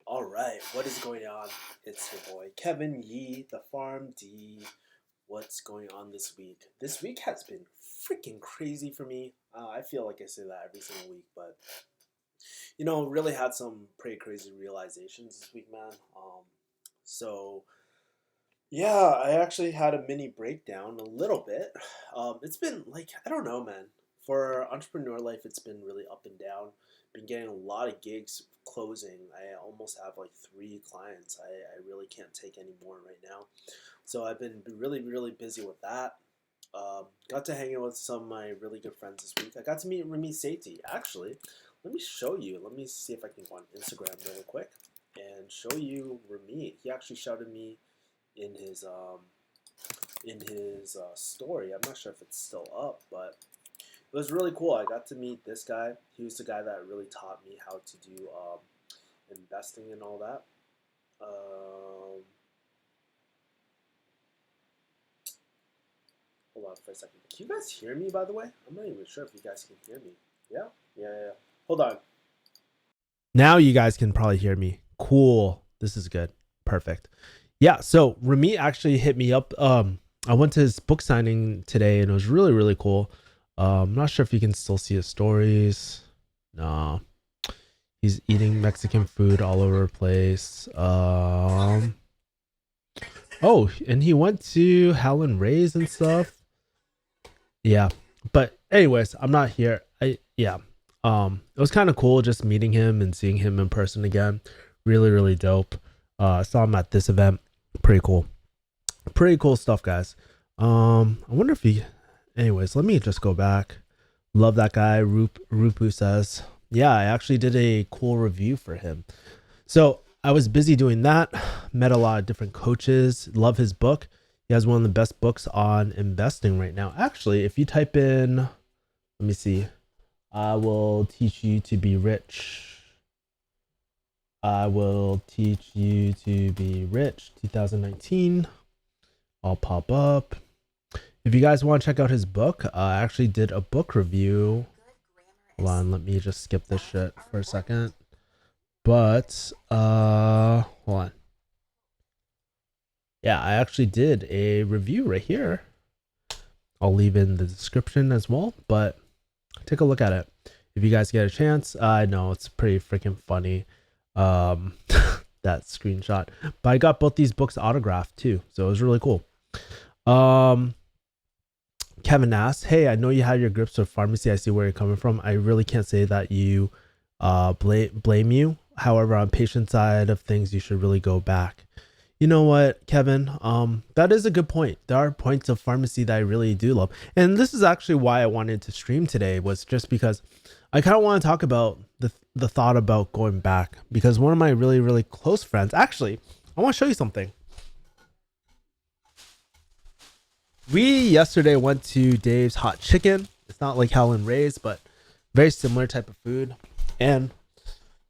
All right, what is going on? It's your boy Kevin Yee, the Farm D. What's going on this week? This week has been freaking crazy for me. I feel like I say that every single week, but really had some pretty crazy realizations this week, man. So yeah, I actually had a mini breakdown a little bit. It's been like, I don't know, man. For entrepreneur life, it's been really up and down. Been getting a lot of gigs closing. I almost have like three clients. I really can't take any more right now. So I've been really, really busy with that. Got to hang out with some of my really good friends this week. I got to meet Remy Sethi. Actually, let me show you. Let me see if I can go on Instagram really quick and show you Remy. He actually shouted me in his story. I'm not sure if it's still up, but it was really cool. I got to meet this guy. He was the guy that really taught me how to do investing and all that. Hold on for a second. Can you guys hear me, by the way? I'm not even sure if you guys can hear me. Yeah? Yeah. Hold on. Now you guys can probably hear me. Cool. This is good. Perfect. Yeah. So Remy actually hit me up. I went to his book signing today and it was really, really cool. I'm not sure if you can still see his stories. No. He's eating Mexican food all over the place. Oh, and he went to Howlin' Rays and stuff. Yeah. But anyways, I'm not here. It was kind of cool just meeting him and seeing him in person again. Really, really dope. I saw him at this event. Pretty cool. Pretty cool stuff, guys. I wonder if he anyways, let me just go back. Love that guy. Rupu says. Yeah, I actually did a cool review for him. So I was busy doing that. Met a lot of different coaches. Love his book. He has one of the best books on investing right now. Actually, if you type in, let me see. I will teach you to be rich. I will teach you to be rich. 2019. I'll pop up. If you guys want to check out his book, I actually did a book review. Hold on, let me just skip this shit for a second. But hold on. Yeah, I actually did a review right here. I'll leave in the description as well, but take a look at it if you guys get a chance. I know it's pretty freaking funny, that screenshot, but I got both these books autographed too, so it was really cool. Kevin asks, hey, I know you had your grips with pharmacy. I see where you're coming from. I really can't say that you blame you. However, on patient side of things, you should really go back. You know what, Kevin? That is a good point. There are points of pharmacy that I really do love. And this is actually why I wanted to stream today, was just because I kind of want to talk about the thought about going back, because one of my really, really close friends, actually, I want to show you something. We yesterday went to Dave's Hot Chicken. It's not like Howlin' Rays, but very similar type of food. And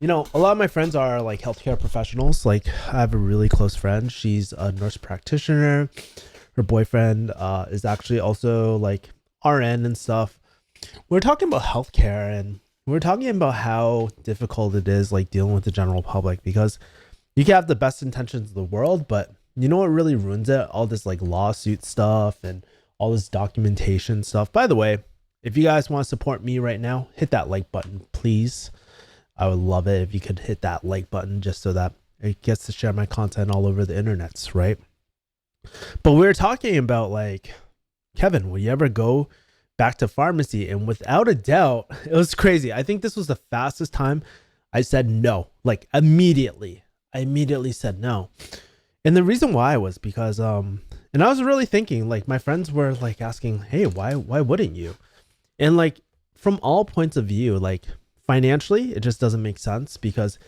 a lot of my friends are like healthcare professionals. Like I have a really close friend. She's a nurse practitioner. Her boyfriend is actually also like RN and stuff. We're talking about healthcare and we're talking about how difficult it is like dealing with the general public, because you can have the best intentions of the world, but you know what really ruins it? All this like lawsuit stuff and all this documentation stuff. By the way, if you guys want to support me right now, hit that like button, please. I would love it if you could hit that like button just so that it gets to share my content all over the internets, right? But we were talking about like, Kevin, will you ever go back to pharmacy? And without a doubt, it was crazy. I think this was the fastest time I said no, like immediately. I immediately said no. And the reason why was because and I was really thinking, like my friends were like asking, hey, why wouldn't you? And like from all points of view, like financially, it just doesn't make sense, because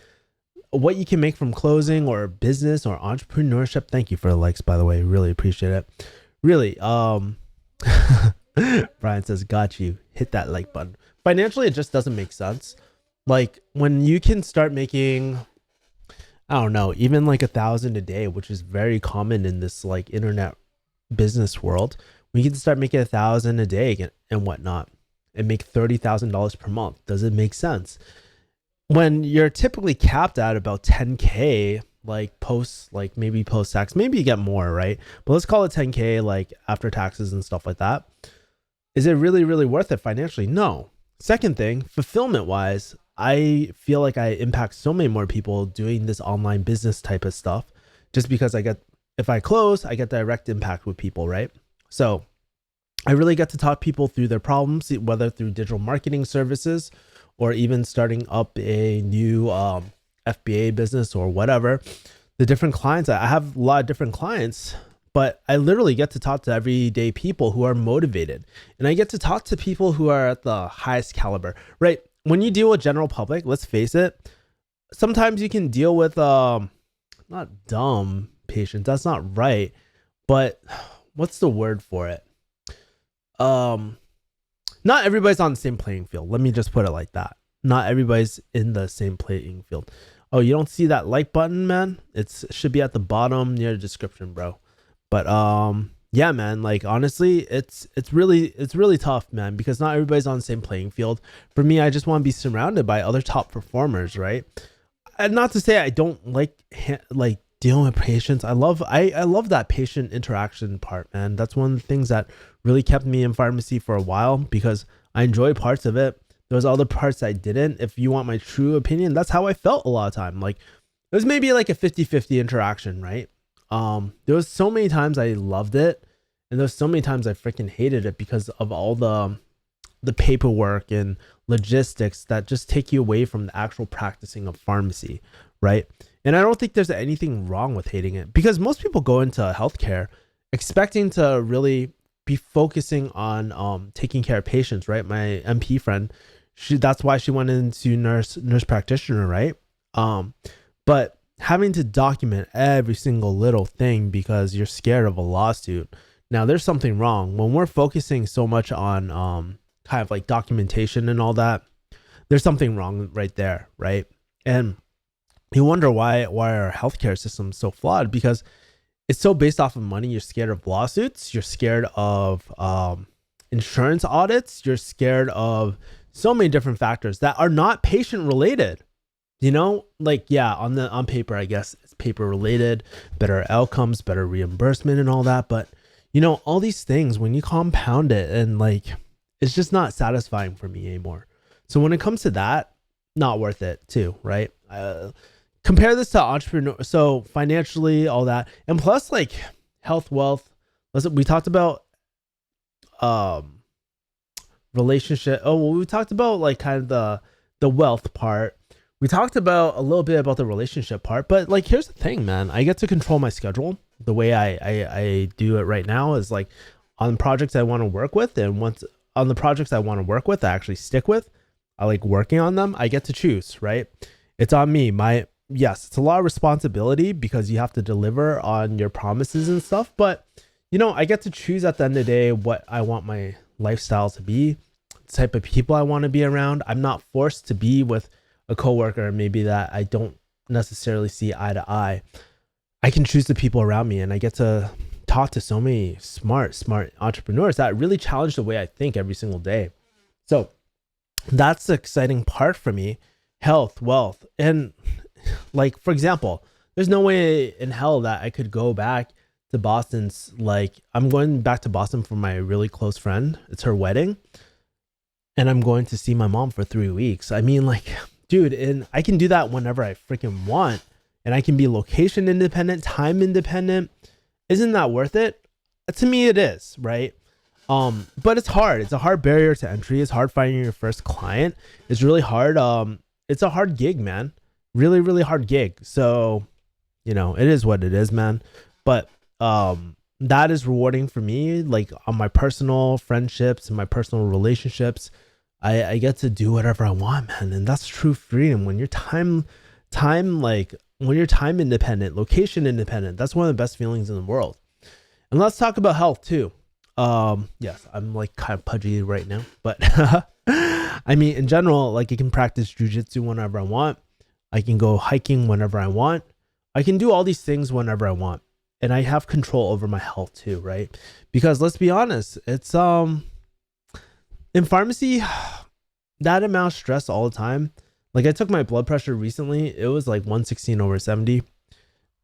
what you can make from closing or business or entrepreneurship, thank you for the likes, by the way, really appreciate it. Really, Brian says, got you, hit that like button. Financially, it just doesn't make sense. Like when you can start making, I don't know, even like 1,000 a day, which is very common in this like internet business world. We can start making 1,000 a day and whatnot, and make $30,000 per month. Does it make sense? when you're typically capped at about 10K, like post, like maybe post tax, maybe you get more, right? But let's call it 10K, like after taxes and stuff like that. Is it really, really worth it financially? No. Second thing, fulfillment wise, I feel like I impact so many more people doing this online business type of stuff just because if I close, I get direct impact with people, right? So I really get to talk people through their problems, whether through digital marketing services or even starting up a new FBA business or whatever. The different clients, I have a lot of different clients, but I literally get to talk to everyday people who are motivated. And I get to talk to people who are at the highest caliber, right? When you deal with general public, let's face it, sometimes you can deal with not dumb patients. That's not right. But what's the word for it? Not everybody's on the same playing field. Let me just put it like that. Not everybody's in the same playing field. Oh, you don't see that like button, man? It should be at the bottom near the description, bro. But yeah, man, like honestly, it's really tough, man, because not everybody's on the same playing field. For me, I just want to be surrounded by other top performers, right? And not to say I don't like dealing with patients. I love that patient interaction part, man. That's one of the things that really kept me in pharmacy for a while because I enjoy parts of it. There was other parts I didn't. If you want my true opinion, that's how I felt a lot of time. Like it was maybe like a 50-50 interaction, right? There was so many times I loved it, and there's so many times I freaking hated it because of all the paperwork and logistics that just take you away from the actual practicing of pharmacy, right? And I don't think there's anything wrong with hating it because most people go into healthcare expecting to really be focusing on taking care of patients, right? My MP friend, that's why she went into nurse practitioner, right? But having to document every single little thing because you're scared of a lawsuit. Now there's something wrong when we're focusing so much on kind of like documentation and all that. There's something wrong right there, right? And you wonder why our healthcare system is so flawed because it's so based off of money. You're scared of lawsuits. You're scared of insurance audits. You're scared of so many different factors that are not patient related. You know, like, yeah, on paper, I guess it's paper related, better outcomes, better reimbursement and all that. But, you know, all these things, when you compound it and like, it's just not satisfying for me anymore. So when it comes to that, not worth it too, right? Compare this to entrepreneur. So financially, all that. And plus like health, wealth. We talked about relationship. Oh, well, we talked about like kind of the wealth part. We talked about a little bit about the relationship part, but like, here's the thing, man. I get to control my schedule. The way I do it right now is like on projects I want to work with. And once on the projects I want to work with, I actually stick with, I like working on them. I get to choose, right? It's on me. Yes, it's a lot of responsibility because you have to deliver on your promises and stuff. But, you know, I get to choose at the end of the day what I want my lifestyle to be, the type of people I want to be around. I'm not forced to be with a coworker maybe that I don't necessarily see eye to eye. I can choose the people around me, and I get to talk to so many smart entrepreneurs that really challenge the way I think every single day. So that's the exciting part for me. Health, wealth, and like, for example, there's no way in hell that I could go back to Boston's, like, I'm going back to Boston for my really close friend. It's her wedding. And I'm going to see my mom for 3 weeks. I mean, like, dude, and I can do that whenever I freaking want. And I can be location independent, time independent. Isn't that worth it? To me, it is, right? But it's hard. It's a hard barrier to entry. It's hard finding your first client. It's really hard. It's a hard gig, man. Really, really hard gig. So, you know, it is what it is, man. But that is rewarding for me. Like on my personal friendships and my personal relationships, I get to do whatever I want, man. And that's true freedom. When you're time independent, location independent, that's one of the best feelings in the world. And let's talk about health too. Yes, I'm like kind of pudgy right now, but I mean, in general, like I can practice jujitsu whenever I want. I can go hiking whenever I want. I can do all these things whenever I want. And I have control over my health too, right? Because let's be honest, it's in pharmacy, that amount of stress all the time, Like I took my blood pressure recently. It was like 116 over 70.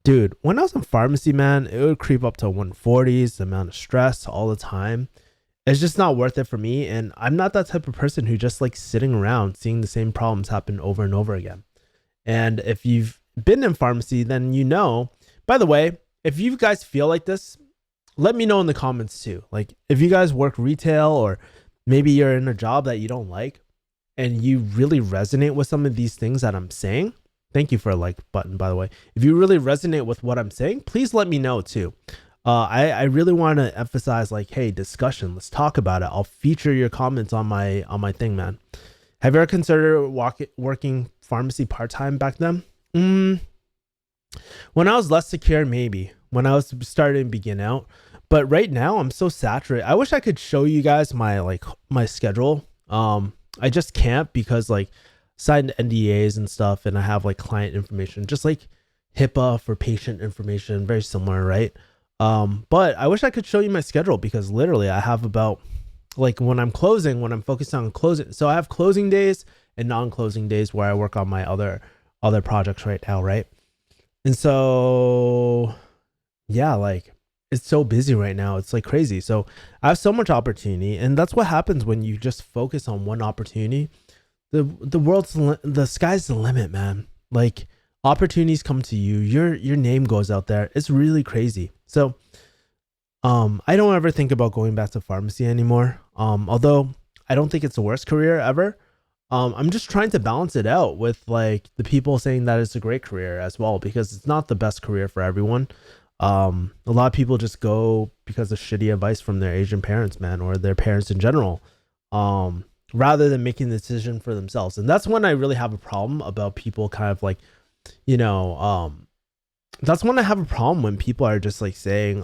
Dude, when I was in pharmacy, man, it would creep up to 140s, the amount of stress all the time. It's just not worth it for me. And I'm not that type of person who just likes sitting around seeing the same problems happen over and over again. And if you've been in pharmacy, then you know. By the way, if you guys feel like this, let me know in the comments too. Like if you guys work retail or maybe you're in a job that you don't like and you really resonate with some of these things that I'm saying, thank you for a like button, by the way. If you really resonate with what I'm saying, please let me know too. I really want to emphasize like, hey, discussion. Let's talk about it. I'll feature your comments on my thing, man. Have you ever considered working pharmacy part time back then? When I was less secure, maybe. When I was starting to begin out, but right now I'm so saturated. I wish I could show you guys my schedule. I just can't because like signed NDAs and stuff, and I have like client information, just like HIPAA for patient information, very similar, right? But I wish I could show you my schedule because literally I have about like when I'm focused on closing. So I have closing days and non-closing days where I work on my other projects right now, right? And so yeah, like it's so busy right now. It's like crazy. So I have so much opportunity, and that's what happens when you just focus on one opportunity. The sky's the limit, man. Like opportunities come to you. Your name goes out there. It's really crazy. So I don't ever think about going back to pharmacy anymore. Although I don't think it's the worst career ever. I'm just trying to balance it out with like the people saying that it's a great career as well, because it's not the best career for everyone. A lot of people just go because of shitty advice from their Asian parents, man, or their parents in general, rather than making the decision for themselves. And that's when I really have a problem about people kind of like, that's when I have a problem when people are just like saying,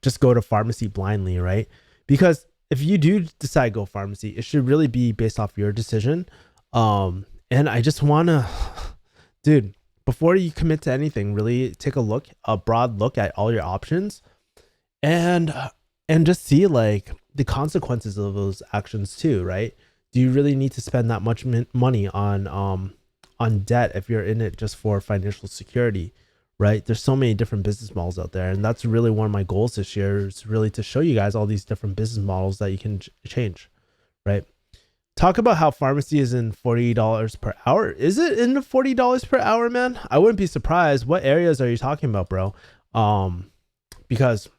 just go to pharmacy blindly, right? Because if you do decide to go pharmacy, it should really be based off your decision. And I just want to, dude, before you commit to anything, really take a broad look at all your options and just see like the consequences of those actions too, right? Do you really need to spend that much money on debt if you're in it just for financial security, right? There's so many different business models out there, and that's really one of my goals this year, is really to show you guys all these different business models that you can change, right? Talk about how pharmacy is in $40 per hour. Is it in the $40 per hour, man? I wouldn't be surprised. What areas are you talking about, bro? Because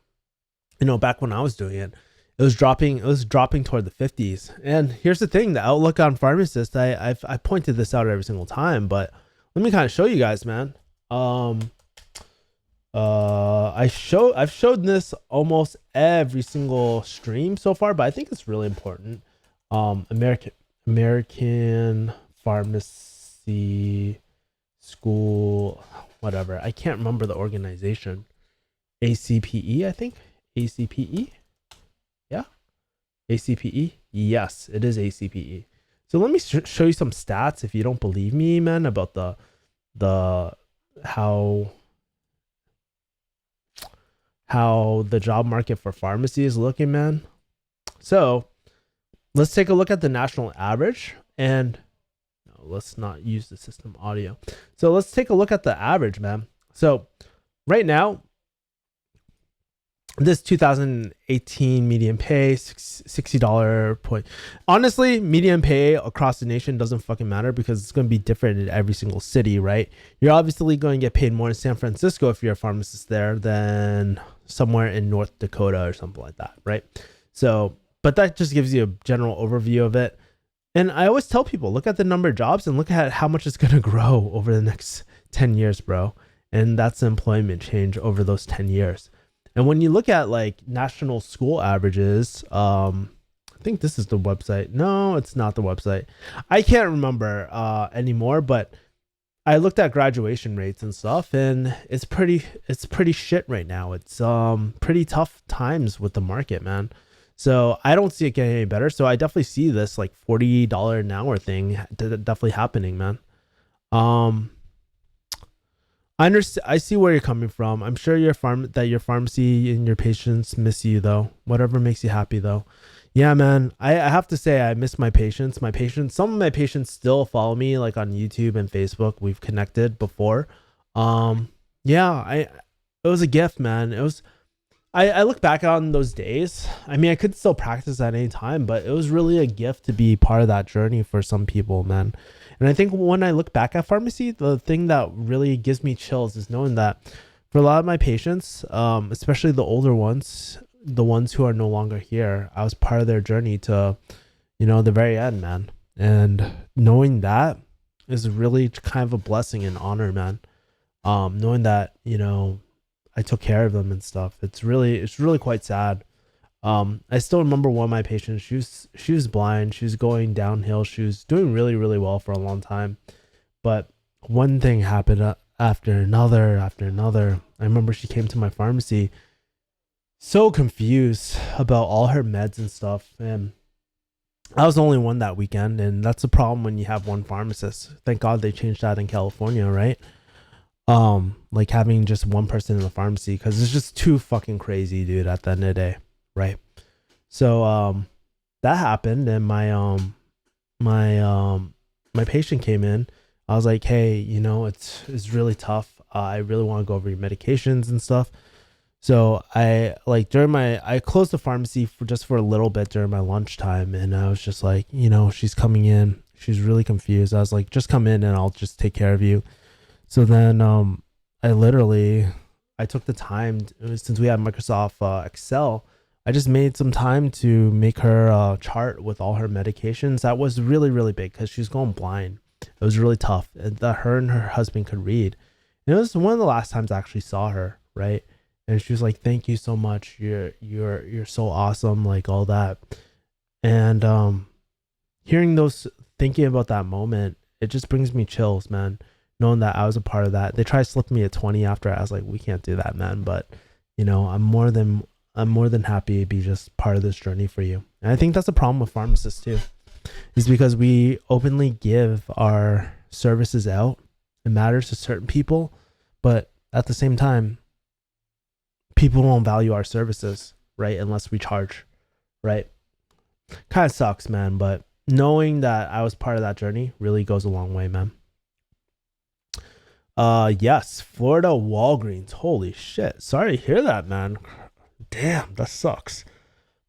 back when I was doing it, it was dropping toward the 50s. And here's the thing, the outlook on pharmacists, I pointed this out every single time, but let me kind of show you guys, man. I've showed this almost every single stream so far, but I think it's really important. American Pharmacy School, whatever. I can't remember the organization. ACPE, I think. ACPE. Yeah. ACPE. Yes, it is ACPE. So let me show you some stats if you don't believe me, man, about the how the job market for pharmacy is looking, man. So let's take a look at the national average, and no, let's not use the system audio. So let's take a look at the average, man. So right now, this 2018 median pay, $60 point. Honestly, median pay across the nation doesn't fucking matter because it's going to be different in every single city, right? You're obviously going to get paid more in San Francisco if you're a pharmacist there than somewhere in North Dakota or something like that, right? So, but that just gives you a general overview of it. And I always tell people, look at the number of jobs and look at how much it's going to grow over the next 10 years, bro. And that's the employment change over those 10 years. And when you look at like national school averages, I think this is the website. No, it's not the website. I can't remember anymore, but I looked at graduation rates and stuff, and it's pretty shit right now. It's pretty tough times with the market, man. So I don't see it getting any better. So I definitely see this like $40 an hour thing definitely happening, man. I understand. I see where you're coming from. I'm sure your pharmacy and your patients miss you though. Whatever makes you happy though. Yeah, man. I have to say I miss my patients. My patients, some of my patients still follow me like on YouTube and Facebook. We've connected before. Um, yeah, it was a gift, man. It was I look back on those days. I mean, I could still practice at any time, but it was really a gift to be part of that journey for some people, man. And I think when I look back at pharmacy, the thing that really gives me chills is knowing that for a lot of my patients, especially the older ones, the ones who are no longer here, I was part of their journey to, the very end, man. And knowing that is really kind of a blessing and honor, man. Knowing that, I took care of them and stuff. It's really quite sad. I still remember one of my patients. She was blind. She was going downhill. She was doing really, really well for a long time. But one thing happened after another, after another. I remember she came to my pharmacy so confused about all her meds and stuff. And I was the only one that weekend. And that's the problem when you have one pharmacist. Thank God they changed that in California, right? Like having just one person in the pharmacy, because it's just too fucking crazy, dude, at the end of the day, right? So that happened, and my patient came in. I was like, hey, it's really tough. I really want to go over your medications and stuff. So I I closed the pharmacy for a little bit during my lunchtime, and I was just like, she's coming in, she's really confused. I was like, just come in and I'll just take care of you. So then I took the time, since we had Microsoft Excel, I just made some time to make her a chart with all her medications. That was really, really big because she's going blind. It was really tough that her and her husband could read. And it was one of the last times I actually saw her, right? And she was like, thank you so much. You're so awesome, like all that. And thinking about that moment, it just brings me chills, man. Knowing that I was a part of that. They tried to slip me a 20 after. I was like, we can't do that, man. But I'm more than happy to be just part of this journey for you. And I think that's a problem with pharmacists too, is because we openly give our services out. It matters to certain people, but at the same time, people won't value our services, right? Unless we charge, right? Kind of sucks, man. But knowing that I was part of that journey really goes a long way, man. Yes, Florida Walgreens. Holy shit. Sorry to hear that, man. Damn, that sucks.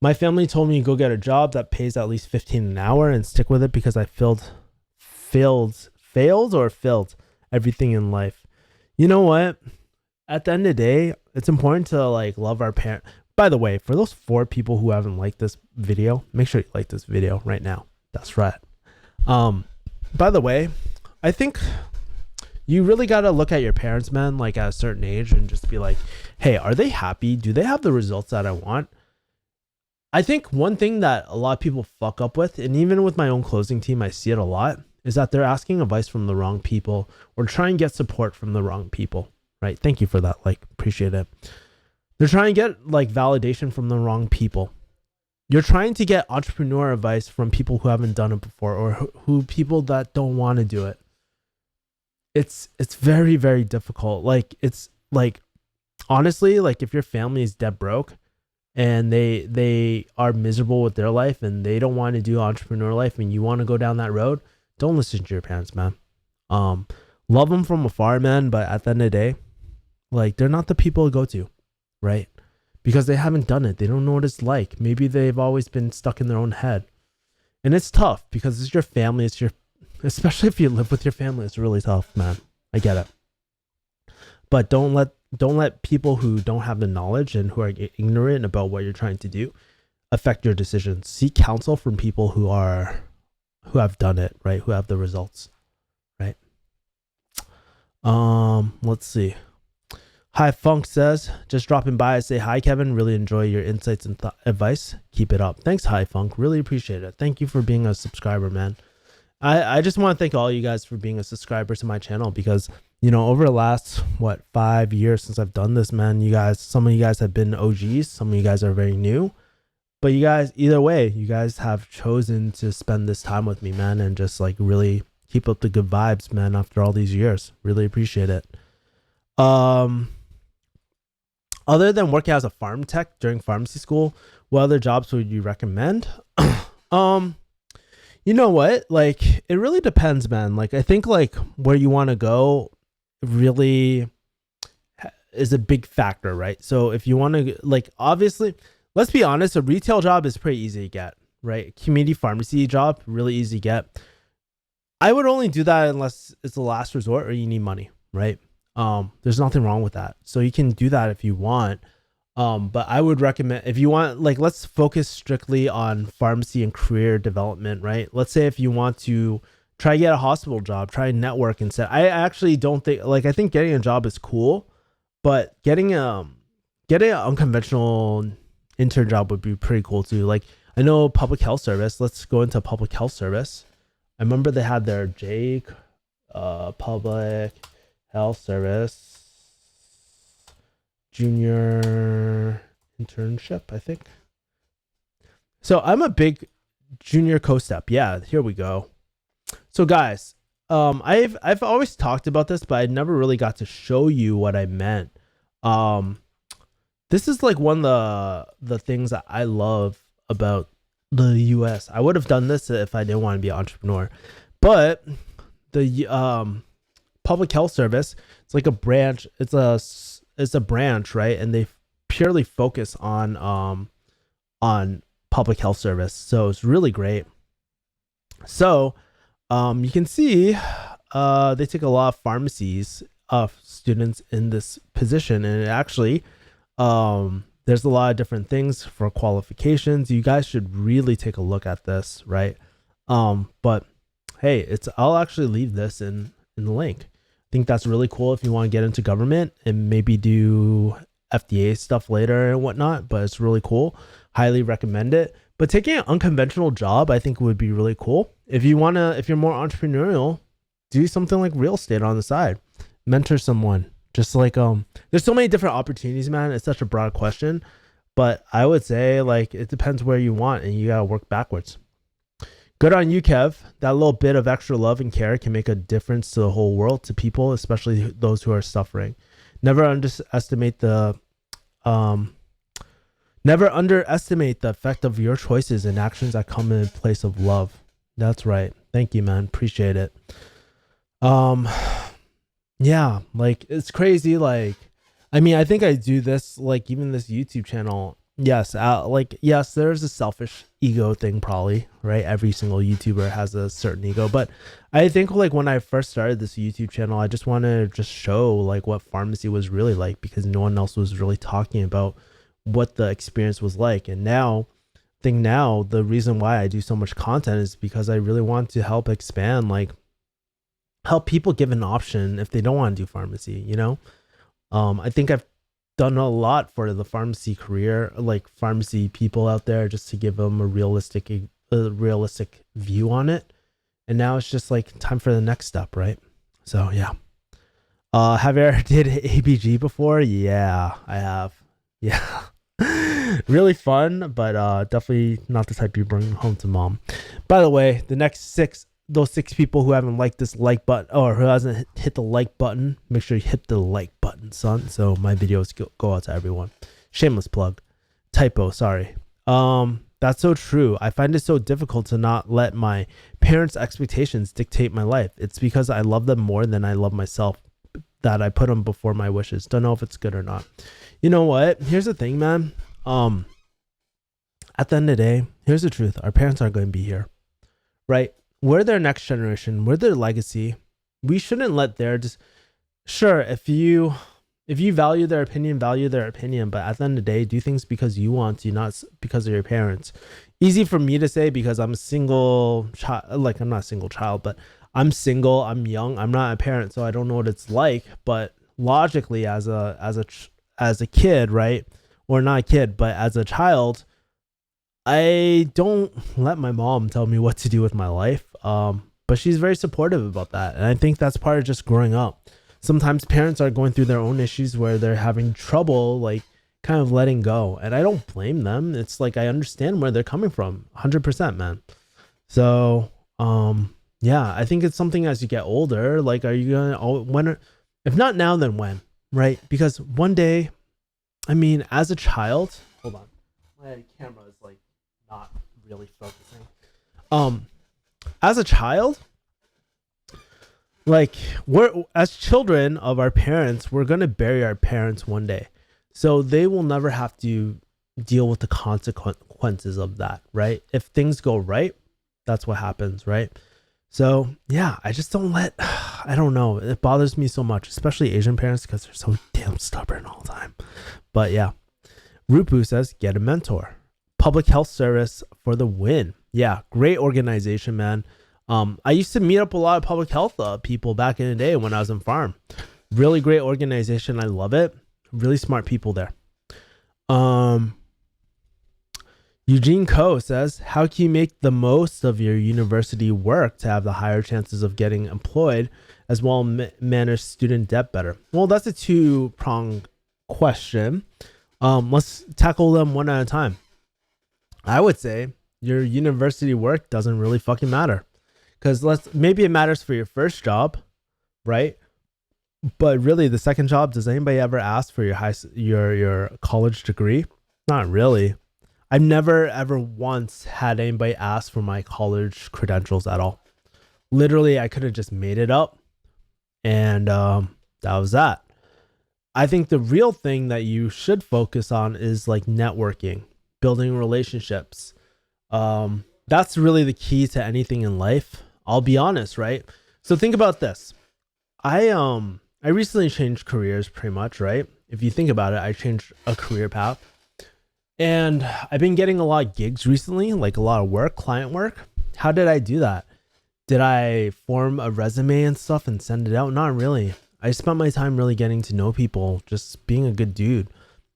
My family told me to go get a job that pays at least 15 an hour and stick with it because I failed everything in life. You know what? At the end of the day, it's important to like love our parents. By the way, for those 4 people who haven't liked this video, make sure you like this video right now. That's right. By the way, I think you really got to look at your parents, man, like at a certain age and just be like, hey, are they happy? Do they have the results that I want? I think one thing that a lot of people fuck up with, and even with my own closing team, I see it a lot, is that they're asking advice from the wrong people or trying to get support from the wrong people, right? Thank you for that. Like, appreciate it. They're trying to get like validation from the wrong people. You're trying to get entrepreneur advice from people who haven't done it before or who people that don't want to do it. It's very, very difficult. Like, it's like, honestly, like if your family is dead broke and they are miserable with their life and they don't want to do entrepreneur life and you want to go down that road, don't listen to your parents, man. Love them from afar, man, but at the end of the day, like, they're not the people to go to, right? Because they haven't done it. They don't know what it's like. Maybe they've always been stuck in their own head. And it's tough because it's your family, especially if you live with your family, it's really tough, man. I get it. But don't let people who don't have the knowledge and who are ignorant about what you're trying to do affect your decisions. Seek counsel from people who have done it, right? Who have the results, right? Let's see. Hi Funk says, just dropping by to say hi, Kevin. Really enjoy your insights and advice. Keep it up. Thanks, Hi Funk. Really appreciate it. Thank you for being a subscriber, man. I just want to thank all you guys for being a subscriber to my channel because, over the last, 5 years since I've done this, man, some of you guys have been OGs. Some of you guys are very new. But you guys, either way, you guys have chosen to spend this time with me, man, and just like really keep up the good vibes, man, after all these years. Really appreciate it. Other than working as a farm tech during pharmacy school, what other jobs would you recommend? um, you know what? Like, it really depends, man. Like, I think like where you want to go really is a big factor, right? So if you want to, like, obviously, let's be honest, a retail job is pretty easy to get, right? Community pharmacy job, really easy to get. I would only do that unless it's the last resort or you need money, right? There's nothing wrong with that. So you can do that if you want. But I would recommend, if you want, like, let's focus strictly on pharmacy and career development, right? Let's say if you want to try get a hospital job, try network instead. I actually don't think, like, I think getting a job is cool, but getting an unconventional intern job would be pretty cool too. Like, I know public health service. Let's go into public health service. I remember they had their Jake public health service junior internship, I think. So I'm a big junior co-step. Yeah, here we go. So guys, I've always talked about this, but I never really got to show you what I meant. Um, this is like one of the things that I love about the US. I would have done this if I didn't want to be an entrepreneur. But the public health service, it's like a branch, it's a branch, right? And they purely focus on public health service. So it's really great. So you can see they take a lot of pharmacies of students in this position, and it actually there's a lot of different things for qualifications. You guys should really take a look at this, right? But hey, I'll actually leave this in the link. I think that's really cool if you want to get into government and maybe do FDA stuff later and whatnot, but it's really cool. Highly recommend it. But taking an unconventional job, I think would be really cool. If you're more entrepreneurial, do something like real estate on the side. Mentor someone. Just like there's so many different opportunities, man. It's such a broad question, but I would say like it depends where you want, and you gotta work backwards. Good on you, Kev. That little bit of extra love and care can make a difference to the whole world, to people, especially those who are suffering. Never underestimate the effect of your choices and actions that come in place of love. That's right. Thank you, man. Appreciate it. Yeah, like it's crazy. Like, I mean, I think I do this, like even this YouTube channel. Yes, yes, there's a selfish ego thing, probably, right? Every single YouTuber has a certain ego, but I think like when I first started this YouTube channel, I just wanted to just show like what pharmacy was really like, because no one else was really talking about what the experience was like. And now the reason why I do so much content is because I really want to help expand, like help people give an option if they don't want to do pharmacy, you know? I think I've done a lot for the pharmacy career, like pharmacy people out there, just to give them a realistic view on it. And now it's just like time for the next step, right? So yeah. Have you ever did ABG before? Yeah, I have. Yeah. Really fun, but definitely not the type you bring home to mom. By the way, those six people who haven't liked this like button, or who hasn't hit the like button, make sure you hit the like button, son, so my videos go out to everyone. Shameless plug. Typo, sorry. That's so true. I find it so difficult to not let my parents' expectations dictate my life. It's because I love them more than I love myself that I put them before my wishes. Don't know if it's good or not. You know what? Here's the thing, man. At the end of the day, here's the truth. Our parents aren't going to be here, right? We're their next generation. We're their legacy. We shouldn't let sure, if you value their opinion, but at the end of the day, do things because you want to, not because of your parents. Easy for me to say because I'm a single child. Like, I'm not a single child, but I'm single, I'm young, I'm not a parent, so I don't know what it's like. But logically, as a kid, right? Or not a kid, but as a child, I don't let my mom tell me what to do with my life. But she's very supportive about that. And I think that's part of just growing up. Sometimes parents are going through their own issues where they're having trouble, like kind of letting go. And I don't blame them. It's like, I understand where they're coming from 100%, man. So, yeah, I think it's something as you get older, like, are you going to, if not now, then when, right? Because one day I mean, as a child, hold on, my camera is like not really focusing. Um, as a child, like we're as children of our parents, we're gonna bury our parents one day, so they will never have to deal with the consequences of that, right? If things go right, that's what happens, right? So yeah, I just don't let. I don't know. It bothers me so much, especially Asian parents, because they're so damn stubborn all the time. But yeah, Rupu says get a mentor. Public health service for the win. Yeah, great organization, man. I used to meet up a lot of public health people back in the day when I was in farm. Really great organization. I love it. Really smart people there. Eugene Ko says, how can you make the most of your university work to have the higher chances of getting employed as well as manage student debt better? Well, that's a two-pronged question. Let's tackle them one at a time. I would say your university work doesn't really fucking matter, because maybe it matters for your first job, right? But really, the second job, does anybody ever ask for your college degree? Not really. I've never ever once had anybody ask for my college credentials at all. Literally, I could have just made it up, and that was that. I think the real thing that you should focus on is like networking, building relationships. That's really the key to anything in life. I'll be honest, right? So think about this. I recently changed careers pretty much, right? If you think about it, I changed a career path. And I've been getting a lot of gigs recently, like a lot of work, client work. How did I do that? Did I form a resume and stuff and send it out? Not really. I spent my time really getting to know people, just being a good dude,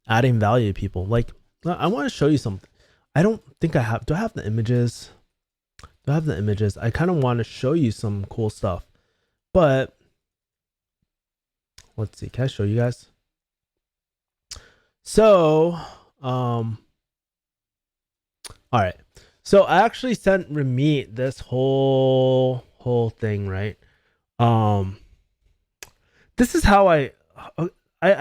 adding value to people. Like, I want to show you something. I don't think I have. Do I have the images? Do I have the images? I kind of want to show you some cool stuff. But let's see. Can I show you guys? So, all right. So I actually sent Ramit this whole thing, right? This is how I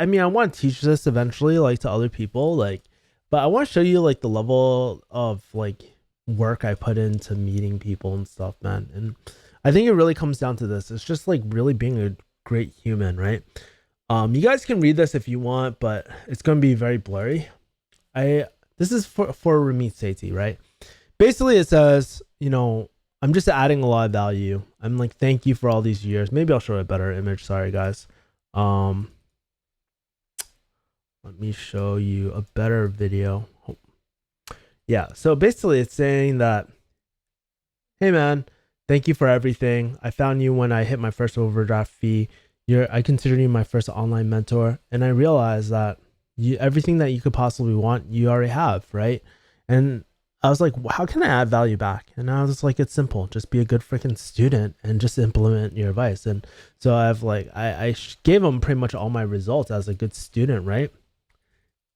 mean, I want to teach this eventually, like to other people, like, but I want to show you like the level of like work I put into meeting people and stuff, man. And I think it really comes down to this. It's just like really being a great human, right? You guys can read this if you want, but it's gonna be very blurry. This is for Ramit Sethi, right? Basically, it says, you know, I'm just adding a lot of value. I'm like, thank you for all these years. Maybe I'll show a better image. Sorry, guys. Let me show you a better video. Yeah. So basically, it's saying that, hey, man, thank you for everything. I found you when I hit my first overdraft fee. I consider you my first online mentor, and I realized that everything that you could possibly want, you already have, right? And I was like, how can I add value back? And I was like, it's simple. Just be a good freaking student and just implement your advice. And so I've like, I gave him pretty much all my results as a good student, right?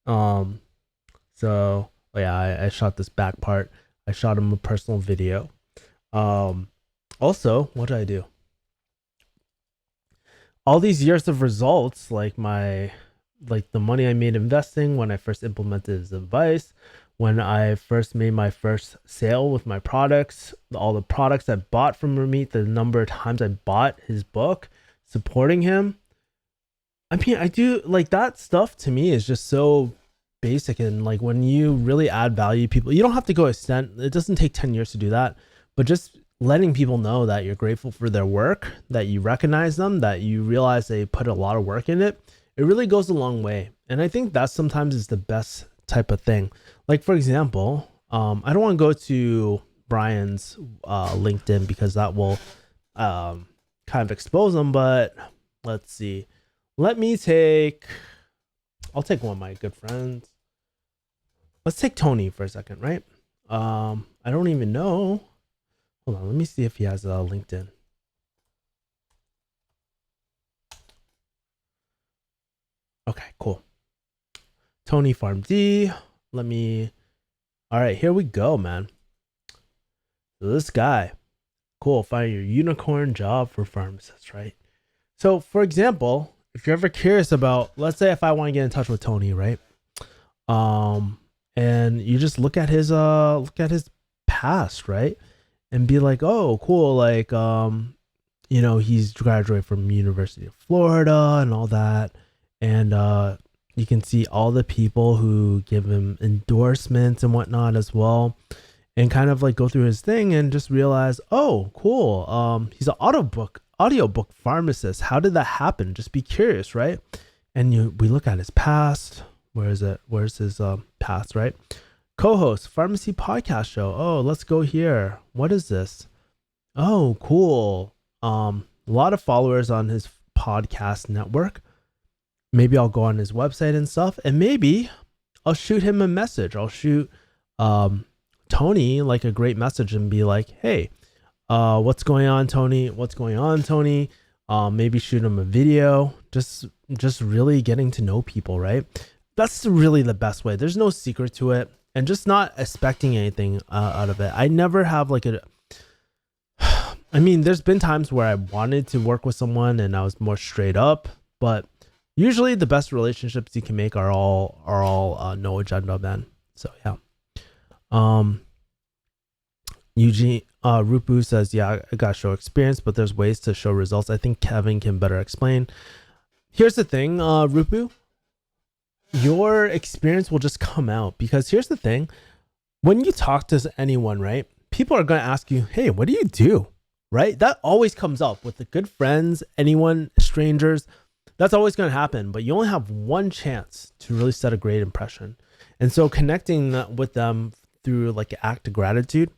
So yeah, I shot this back part. I shot him a personal video. Also, what did I do? All these years of results, like the money I made investing when I first implemented his advice, when I first made my first sale with my products, all the products I bought from Ramit, the number of times I bought his book, supporting him. I mean, I do like that stuff. To me is just so basic, and like when you really add value, people, you don't have to go extent. It doesn't take 10 years to do that, but just letting people know that you're grateful for their work, that you recognize them, that you realize they put a lot of work in it. It really goes a long way. And I think that sometimes is the best type of thing. Like, for example, I don't want to go to Brian's LinkedIn because that will kind of expose him, but let's see. I'll take one of my good friends. Let's take Tony for a second, right? I don't even know. Hold on, let me see if he has a LinkedIn. Okay, cool. Tony Farm D. All right, here we go, man. So this guy, cool, find your unicorn job for pharmacists, right? So for example, if you're ever curious about, let's say if I want to get in touch with Tony, right? And you just look at his past, right? And be like, oh, cool, like he's graduated from University of Florida and all that. And you can see all the people who give him endorsements and whatnot as well, and kind of like go through his thing and just realize, oh, cool. He's an audiobook pharmacist. How did that happen? Just be curious, right? And we look at his past. Where is it? Where's his past, right? Co-host, pharmacy podcast show. Oh, let's go here. What is this? Oh, cool. A lot of followers on his podcast network. Maybe I'll go on his website and stuff, and maybe I'll shoot him a message. I'll shoot Tony like a great message and be like, hey, what's going on, Tony? What's going on, Tony? Maybe shoot him a video. Just really getting to know people, right? That's really the best way. There's no secret to it, and just not expecting anything out of it. I never have like I mean, there's been times where I wanted to work with someone and I was more straight up, but usually the best relationships you can make are all no agenda, man. So yeah. Eugene Rupu says, yeah, I got show experience, but there's ways to show results. I think Kevin can better explain. Here's the thing, Rupu. Your experience will just come out, because here's the thing. When you talk to anyone, right, people are going to ask you, hey, what do you do? Right? That always comes up with the good friends, anyone, strangers. That's always going to happen, but you only have one chance to really set a great impression. And so connecting with them through like an act of gratitude,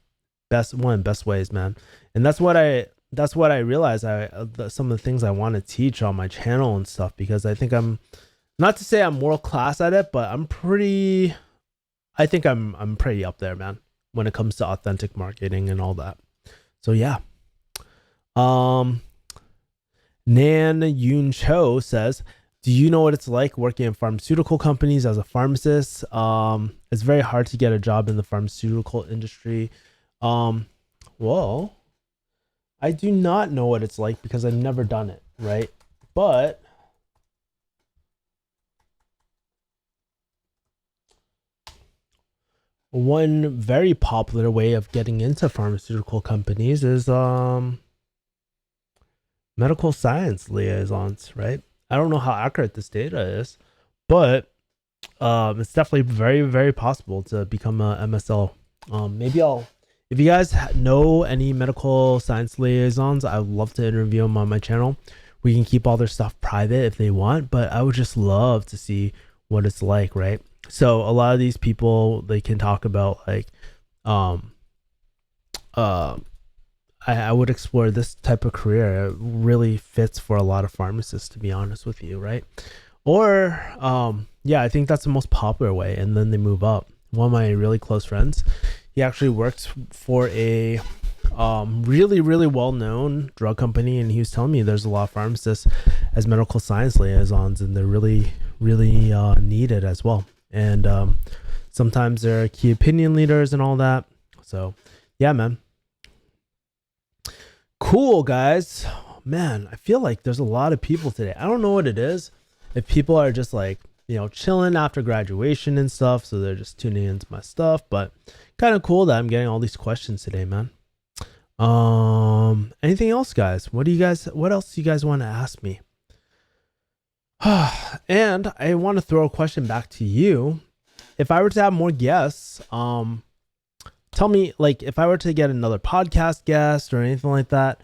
one of the best ways, man. And that's what I realized. Some of the things I want to teach on my channel and stuff, because I think I'm, not to say I'm world class at it, but I'm pretty up there, man, when it comes to authentic marketing and all that. So yeah. Nan Yoon Cho says, do you know what it's like working in pharmaceutical companies as a pharmacist? It's very hard to get a job in the pharmaceutical industry. Well, I do not know what it's like because I've never done it, right? But one very popular way of getting into pharmaceutical companies is medical science liaisons, right? I don't know how accurate this data is, but it's definitely very, very possible to become a MSL. If you guys know any medical science liaisons, I would love to interview them on my channel. We can keep all their stuff private if they want, but I would just love to see what it's like, right? So a lot of these people, they can talk about like, I would explore this type of career. It really fits for a lot of pharmacists, to be honest with you, right? Or, I think that's the most popular way. And then they move up. One of my really close friends, he actually works for a really, really well-known drug company. And he was telling me there's a lot of pharmacists as medical science liaisons, and they're really, really needed as well. And sometimes they're key opinion leaders and all that. So, yeah, man. Cool, guys. Man, I feel like there's a lot of people today. I don't know what it is. If people are just like, chilling after graduation and stuff, so they're just tuning into my stuff. But kind of cool that I'm getting all these questions today, man. Anything else, guys? What else do you guys want to ask me? And I want to throw a question back to you. If I were to have more guests, tell me, like, if I were to get another podcast guest or anything like that,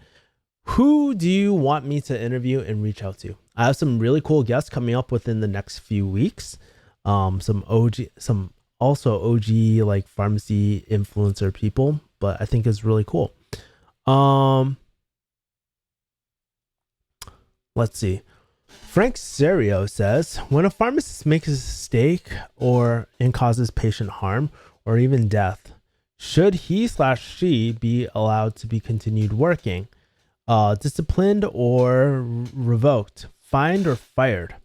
who do you want me to interview and reach out to? I have some really cool guests coming up within the next few weeks. Some OG like pharmacy influencer people, but I think it's really cool. Let's see. Frank Serio says, when a pharmacist makes a mistake and causes patient harm or even death, should he/she be allowed to be continued working, disciplined or revoked, fined or fired?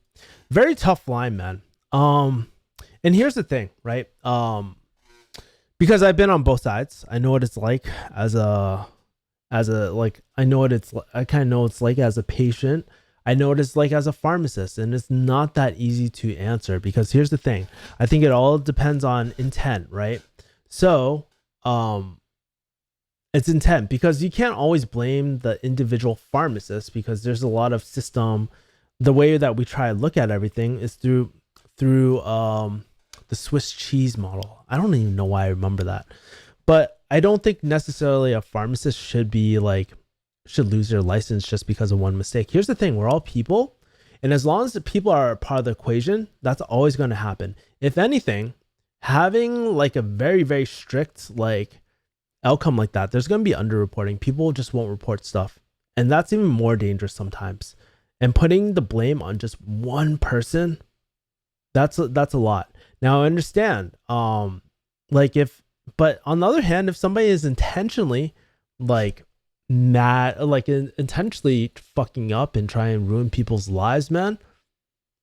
Very tough line, man. And here's the thing, right? Because I've been on both sides, I know what it's like I kind of know what it's like as a patient. I know what it's like as a pharmacist, and it's not that easy to answer because here's the thing. I think it all depends on intent, right? So, it's intent because you can't always blame the individual pharmacist because there's a lot of system. The way that we try to look at everything is through the Swiss cheese model. I don't even know why I remember that, but I don't think necessarily a pharmacist should lose their license just because of one mistake. Here's the thing: we're all people, and as long as the people are a part of the equation, that's always going to happen. If anything, having like a very very strict like outcome like that, there's going to be underreporting. People just won't report stuff, and that's even more dangerous sometimes. And putting the blame on just one person, that's a lot. Now I understand, but on the other hand, if somebody is intentionally like mad, like intentionally fucking up and try and ruin people's lives, man,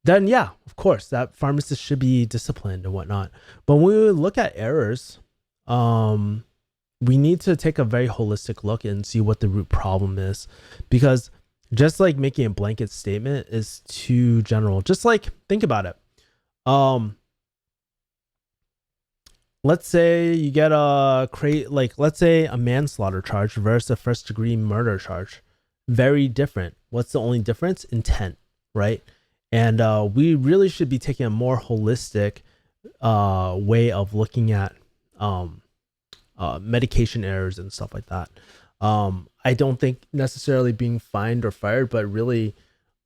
then yeah, of course that pharmacist should be disciplined and whatnot. But when we look at errors, we need to take a very holistic look and see what the root problem is, because just like making a blanket statement is too general. Just like think about it. Let's say you get let's say a manslaughter charge versus a first degree murder charge. Very different. What's the only difference? Intent, right? And we really should be taking a more holistic way of looking at medication errors and stuff like that. I don't think necessarily being fined or fired, but really,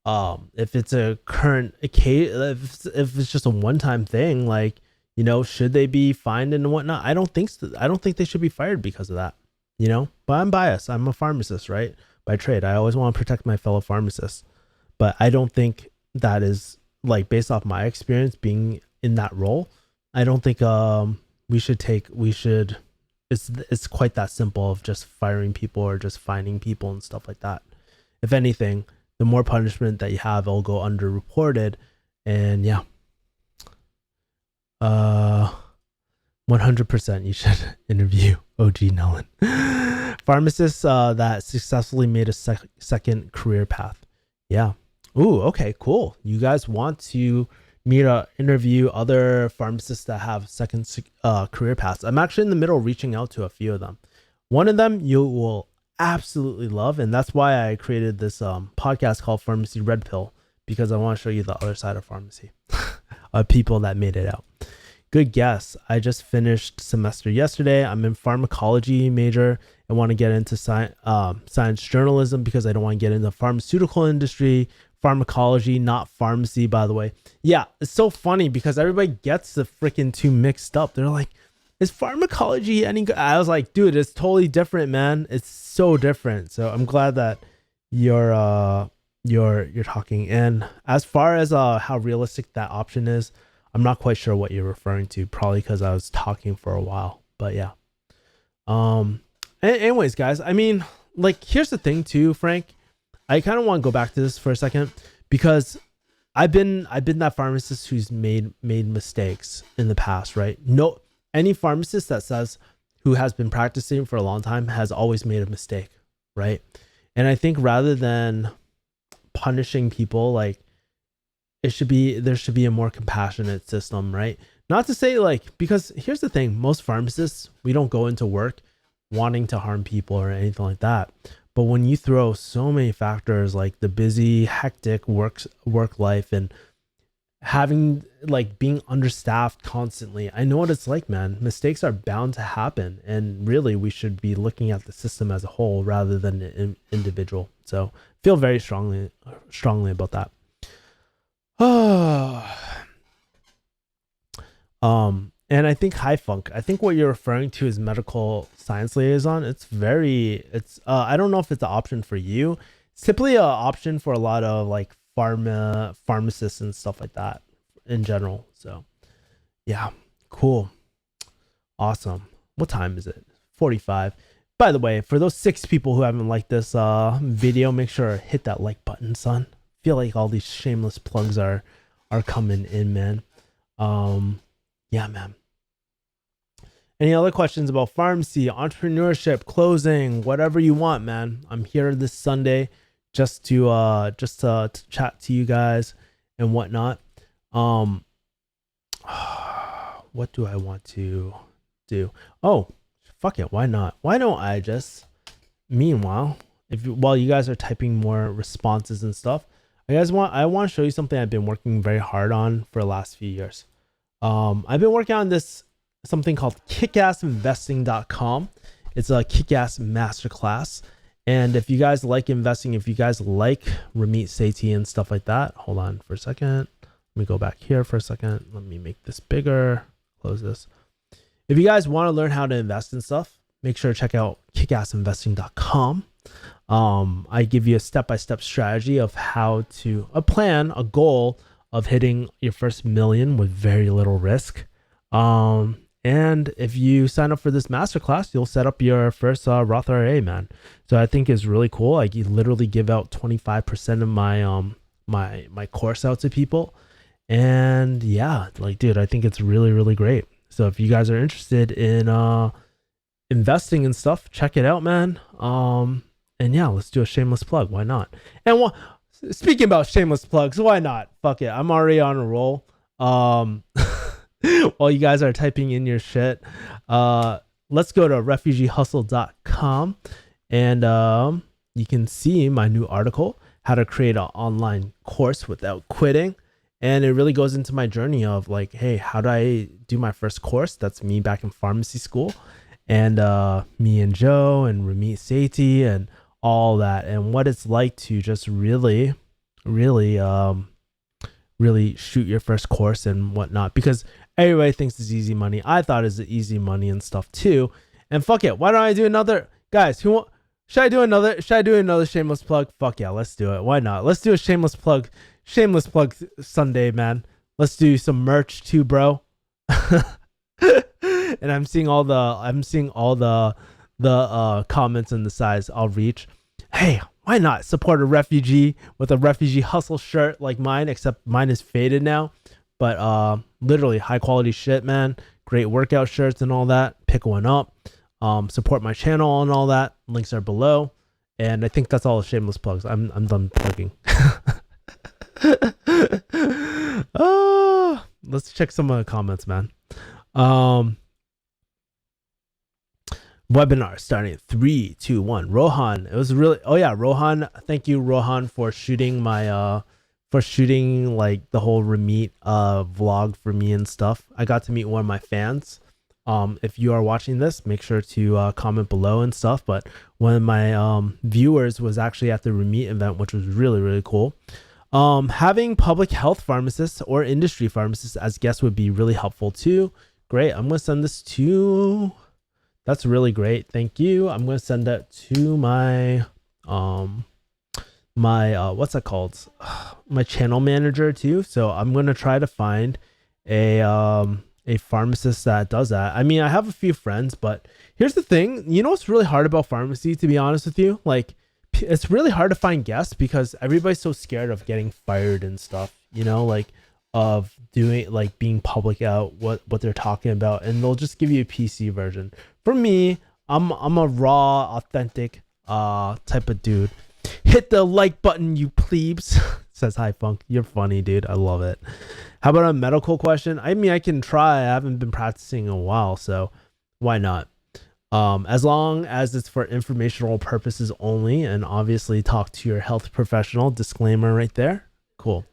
if it's a current case, if it's just a one-time thing, like, you know, should they be fined and whatnot? I don't think so. I don't think they should be fired because of that, you know, but I'm biased. I'm a pharmacist, right? By trade. I always want to protect my fellow pharmacists, but I don't think that is, like, based off my experience being in that role, I don't think, it's quite that simple of just firing people or just fining people and stuff like that. If anything, the more punishment that you have, it'll go underreported. And yeah, 100% you should interview OG Nellen. Pharmacists that successfully made a second career path. Yeah. Ooh, okay, cool. You guys want to interview other pharmacists that have second career paths. I'm actually in the middle of reaching out to a few of them. One of them you will absolutely love, and that's why I created this podcast called Pharmacy Red Pill, because I want to show you the other side of pharmacy of people that made it out. Good guess. I just finished semester yesterday. I'm in pharmacology major and want to get into science journalism because I don't want to get into the pharmaceutical industry. Pharmacology, not pharmacy, by the way. Yeah, it's so funny because everybody gets the freaking two mixed up. They're like, is pharmacology any good? I was like, dude, it's totally different, man. It's so different. So I'm glad that you're talking. And as far as how realistic that option is, I'm not quite sure what you're referring to, probably because I was talking for a while. But yeah. Anyways, guys, I mean, like, here's the thing too, Frank. I kind of want to go back to this for a second because I've been that pharmacist who's made mistakes in the past, right? No, any pharmacist that says who has been practicing for a long time has always made a mistake, right? And I think rather than punishing people, like, there should be a more compassionate system, right? Not to say, like, because here's the thing, most pharmacists, we don't go into work wanting to harm people or anything like that. But when you throw so many factors like the busy, hectic work life and having, like, being understaffed constantly, I know what it's like, man. Mistakes are bound to happen. And really, we should be looking at the system as a whole rather than an individual. So feel very strongly about that. And I think high funk, I think what you're referring to is medical science liaison. I don't know if it's an option for you. It's typically an option for a lot of, like, pharmacists and stuff like that in general. So yeah, cool. Awesome. What time is it? 45. By the way, for those 6 people who haven't liked this video, make sure to hit that like button, son. Feel like all these shameless plugs are coming in, man. Yeah, man. Any other questions about pharmacy, entrepreneurship, closing, whatever you want, man? I'm here this Sunday just to chat to you guys and whatnot. Um, what do I want to do? Oh, fuck it. Why not? Why don't I just, meanwhile, while you guys are typing more responses and stuff, I want to show you something I've been working very hard on for the last few years. I've been working on this something called kickassinvesting.com. It's a kick-ass masterclass. And if you guys like investing, if you guys like Ramit Sethi and stuff like that, hold on for a second. Let me go back here for a second. Let me make this bigger. Close this. If you guys want to learn how to invest in stuff, make sure to check out kickassinvesting.com. I give you a step-by-step strategy of how to, a goal of hitting your first million with very little risk. And if you sign up for this masterclass, you'll set up your first Roth IRA, man. So I think it's really cool. I literally give out 25% of my my course out to people. And yeah, like, dude, I think it's really, really great. So if you guys are interested in investing and stuff, check it out, man. And yeah, let's do a shameless plug. Why not? And speaking about shameless plugs, why not? Fuck it. I'm already on a roll. While you guys are typing in your shit, let's go to refugeehustle.com and you can see my new article, how to create an online course without quitting. And it really goes into my journey of like, hey, how do I do my first course? That's me back in pharmacy school, and me and Joe and Ramit Sethi and all that, and what it's like to just really shoot your first course and whatnot, because everybody thinks it's easy money. I thought it's easy money and stuff too. And fuck it, why don't I do another, guys? Should I do another shameless plug? Fuck yeah, let's do it. Why not? Let's do a shameless plug Sunday, man. Let's do some merch too, bro. And I'm seeing all the comments and the size I'll reach. Hey, why not support a refugee with a refugee hustle shirt like mine, except mine is faded now. But literally high quality shit, man. Great workout shirts and all that. Pick one up. Support my channel and all that. Links are below. And I think that's all the shameless plugs. I'm done plugging. Let's check some of the comments, man. Webinar starting at 3, 2, 1. Rohan, it was really, oh yeah, Rohan, thank you, Rohan, for shooting my like the whole Ramit vlog for me and stuff. I got to meet one of my fans. If you are watching this, make sure to comment below and stuff. But one of my viewers was actually at the Ramit event, which was really, really cool. Having public health pharmacists or industry pharmacists as guests would be really helpful too. Great. I'm going to send this to, that's really great. Thank you. I'm going to send that to my, what's that called? My channel manager too. So I'm going to try to find a pharmacist that does that. I mean, I have a few friends, but here's the thing. You know what's really hard about pharmacy, to be honest with you? Like, it's really hard to find guests because everybody's so scared of getting fired and stuff, you know, like of doing, like being public out what they're talking about, and they'll just give you a PC version. For me, I'm a raw, authentic type of dude. Hit the like button, you plebes. Says Hi Funk. You're funny, dude. I love it. How about a medical question? I mean, I can try. I haven't been practicing in a while, so why not? As long as it's for informational purposes only, and obviously talk to your health professional. Disclaimer right there. Cool.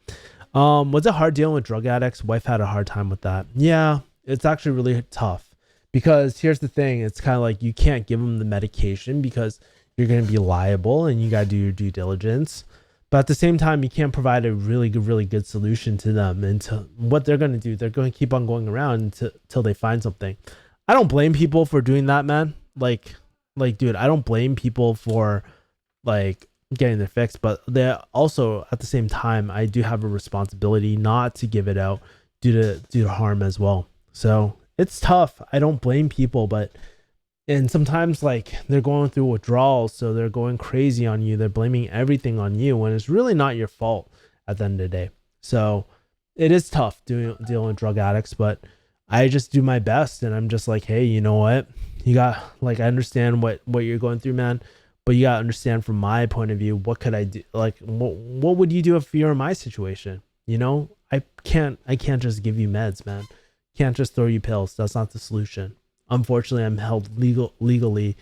Was it hard dealing with drug addicts? Wife had a hard time with that. Yeah, it's actually really tough because here's the thing. It's kind of like you can't give them the medication because you're going to be liable and you got to do your due diligence. But at the same time, you can't provide a really good solution to them. And to what they're going to do, they're going to keep on going around until they find something. I don't blame people for doing that, man. Like, dude, I don't blame people for like getting their fix, but they also at the same time, I do have a responsibility not to give it out due to harm as well. So it's tough. I don't blame people, and sometimes like they're going through withdrawals, so they're going crazy on you. They're blaming everything on you when it's really not your fault at the end of the day. So it is tough dealing with drug addicts, but I just do my best, and I'm just like, hey, you know what? You got, like, I understand what you're going through, man, But you gotta understand from my point of view, what could I do? Like, what would you do if you're in my situation? You know, I can't just give you meds, man. Can't just throw you pills. That's not the solution. Unfortunately, I'm held legally,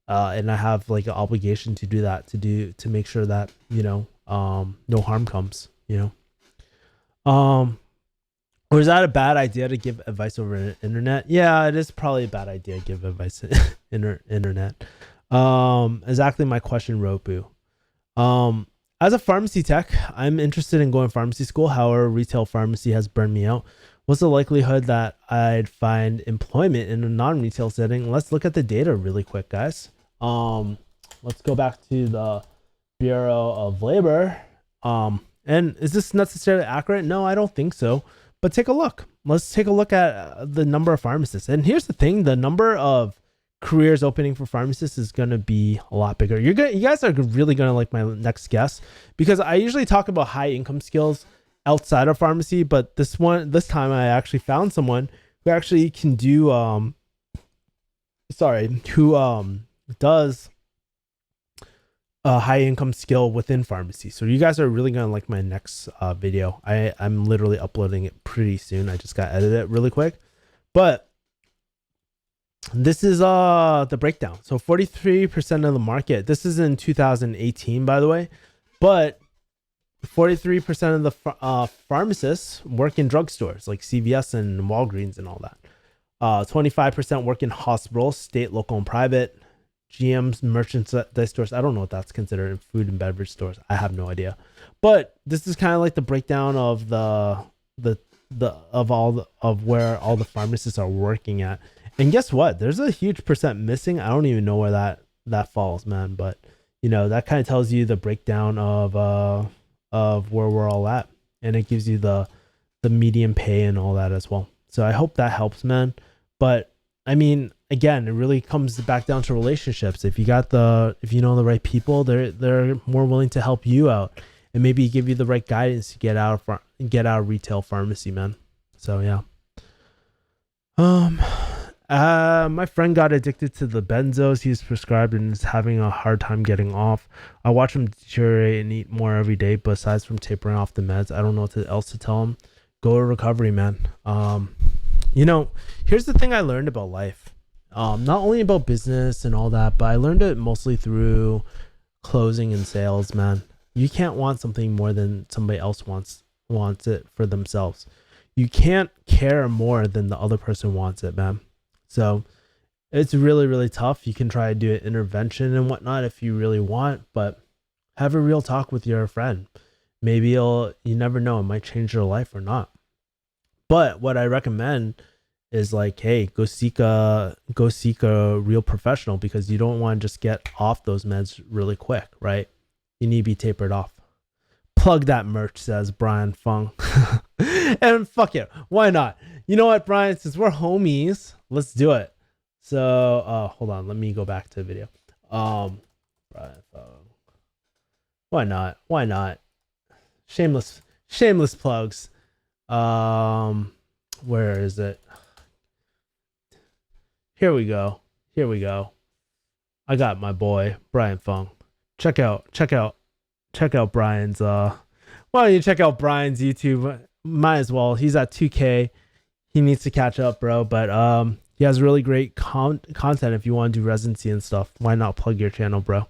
and I have like an obligation to do that, to make sure that, no harm comes. Or is that a bad idea to give advice over the internet? Yeah, it is probably a bad idea to give advice internet. Exactly my question, Roku. As a pharmacy tech, I'm interested in going to pharmacy school. However, retail pharmacy has burned me out. What's the likelihood that I'd find employment in a non-retail setting? Let's look at the data really quick, guys. Let's go back to the Bureau of Labor. And is this necessarily accurate? No, I don't think so. But take a look. Let's take a look at the number of pharmacists. And here's the thing: the number of careers opening for pharmacists is going to be a lot bigger. You guys are really going to like my next guess, because I usually talk about high income skills outside of pharmacy, but this time I actually found someone who actually can do does a high income skill within pharmacy. So you guys are really going to like my next video. I'm literally uploading it pretty soon. I just got to edit it really quick. But this is the breakdown. So 43% of the market. This is in 2018, by the way. But 43% of the pharmacists work in drugstores like CVS and Walgreens and all that. 25% work in hospitals, state, local, and private. GM's merchandise stores. I don't know what that's considered in food and beverage stores. I have no idea. But this is kind of like the breakdown of of where all the pharmacists are working at. And guess what? There's a huge percent missing. I don't even know where that falls, man. But that kind of tells you the breakdown of where we're all at, and it gives you the median pay and all that as well. So I hope that helps, man. But I mean, again, it really comes back down to relationships. If you know the right people, they're more willing to help you out and maybe give you the right guidance to get out of retail pharmacy, man. So yeah. My friend got addicted to the benzos he's prescribed and is having a hard time getting off. I watch him deteriorate and eat more every day, but aside from tapering off the meds, I don't know what else to tell him. Go to recovery, man. Here's the thing I learned about life. Not only about business and all that, but I learned it mostly through closing and sales, man. You can't want something more than somebody else wants it for themselves. You can't care more than the other person wants it, man. So it's really, really tough. You can try to do an intervention and whatnot if you really want, but have a real talk with your friend. Maybe you never know, it might change your life or not. But what I recommend is like, hey, go seek a real professional, because you don't want to just get off those meds really quick, right? You need to be tapered off. Plug that merch, says Brian Fung. And fuck it, why not? You know what, Brian? Since we're homies, let's do it. So, hold on, let me go back to the video. Brian Fung. Why not? Why not? Shameless plugs. Where is it? Here we go. I got my boy Brian Fung. Check out Brian's why don't you check out Brian's YouTube? Might as well. He's at 2K. He needs to catch up, bro. But he has really great content if you want to do residency and stuff. Why not plug your channel, bro?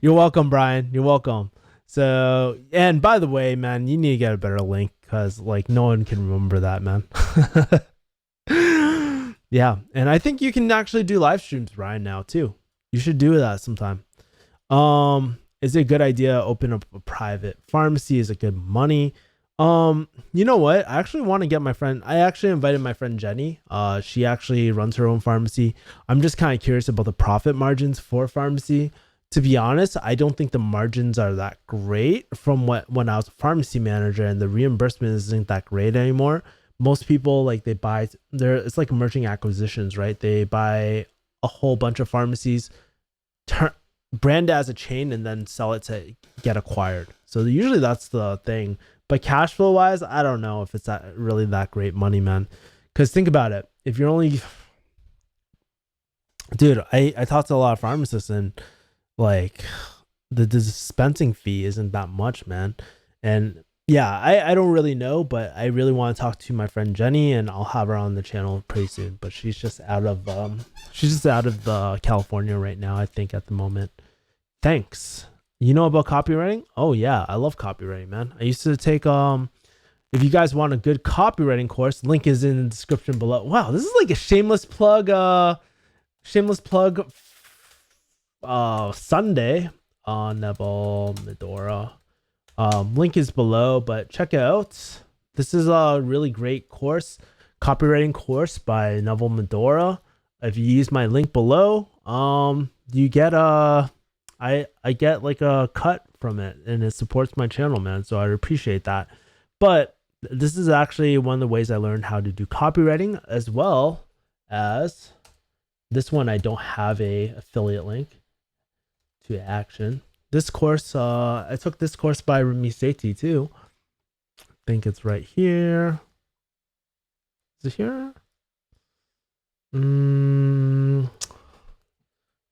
You're welcome, Brian. You're welcome. So, and by the way, man, you need to get a better link, because like no one can remember that, man. Yeah, and I think you can actually do live streams, Brian, now too. You should do that sometime. Is it a good idea to open up a private pharmacy? Is it good money? You know what? I actually want to get I actually invited my friend Jenny. She actually runs her own pharmacy. I'm just kind of curious about the profit margins for pharmacy. To be honest, I don't think the margins are that great from when I was a pharmacy manager, and the reimbursement isn't that great anymore. Most people, like, they buy it's like merging acquisitions, right? They buy a whole bunch of pharmacies, brand it as a chain, and then sell it to get acquired. So usually that's the thing. But cash flow wise, I don't know if it's really that great money, man. Because think about it. If you're only dude, I talked to a lot of pharmacists, and like the dispensing fee isn't that much, man. And yeah, I don't really know, but I really want to talk to my friend Jenny, and I'll have her on the channel pretty soon. But she's just out of California right now, I think, at the moment. Thanks. You know about copywriting? Oh yeah, I love copywriting, man. I used to take if you guys want a good copywriting course, link is in the description below. Wow, this is like a shameless plug Sunday on Neville Medora. Link is below, but check it out. This is a really great course, copywriting course by Neville Medora. If you use my link below, you get I get like a cut from it, and it supports my channel, man. So I appreciate that. But this is actually one of the ways I learned how to do copywriting, as well as this one. I don't have a affiliate link to Action. This course, I took this course by Remy Sethi too. I think it's right here. Is it here?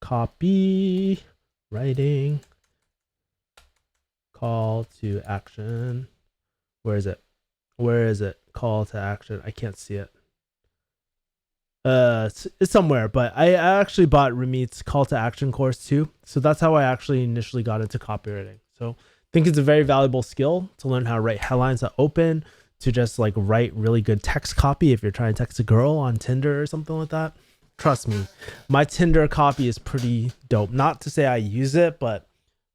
Copy writing, call to action. Where is it? Where is it? Call to action. I can't see it. It's somewhere, but I actually bought Ramit's call to action course too. So that's how I actually initially got into copywriting. So I think it's a very valuable skill to learn how to write headlines that open, to just like write really good text copy if you're trying to text a girl on Tinder or something like that. Trust me, my Tinder copy is pretty dope. Not to say I use it, but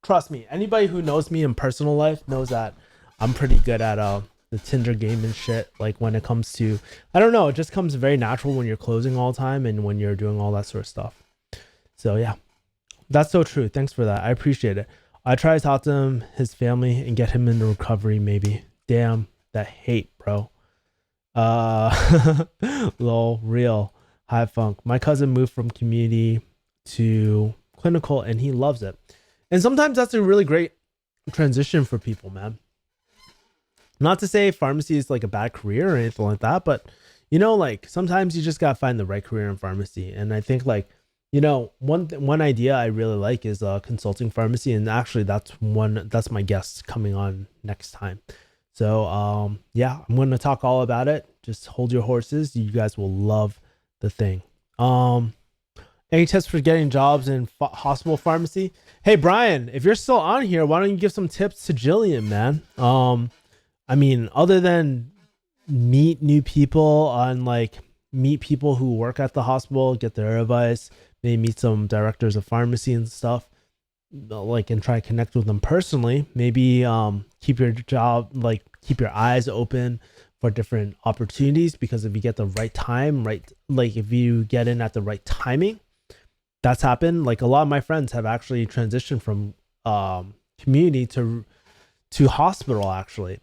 trust me, anybody who knows me in personal life knows that I'm pretty good at the Tinder game and shit. Like when it comes to, I don't know, it just comes very natural when you're closing all the time and when you're doing all that sort of stuff. So yeah, that's so true. Thanks for that. I appreciate it. I try to talk to him, his family, and get him into recovery maybe. Damn, that hate, bro. Lol, real. High funk. My cousin moved from community to clinical and he loves it. And sometimes that's a really great transition for people, man. Not to say pharmacy is like a bad career or anything like that, but you know, like sometimes you just gotta find the right career in pharmacy. And I think like, you know, one idea I really like is consulting pharmacy, and actually that's my guest coming on next time. So yeah, I'm gonna talk all about it. Just hold your horses. You guys will love the thing. Any tips for getting jobs in hospital pharmacy? Hey Brian, if you're still on here, why don't you give some tips to Jillian, man? I mean, other than meet new people meet people who work at the hospital, get their advice, maybe meet some directors of pharmacy and stuff, like, and try to connect with them personally. Maybe keep your eyes open for different opportunities, because if you get the right time, like if you get in at the right timing, that's happened. Like a lot of my friends have actually transitioned from community to hospital, actually,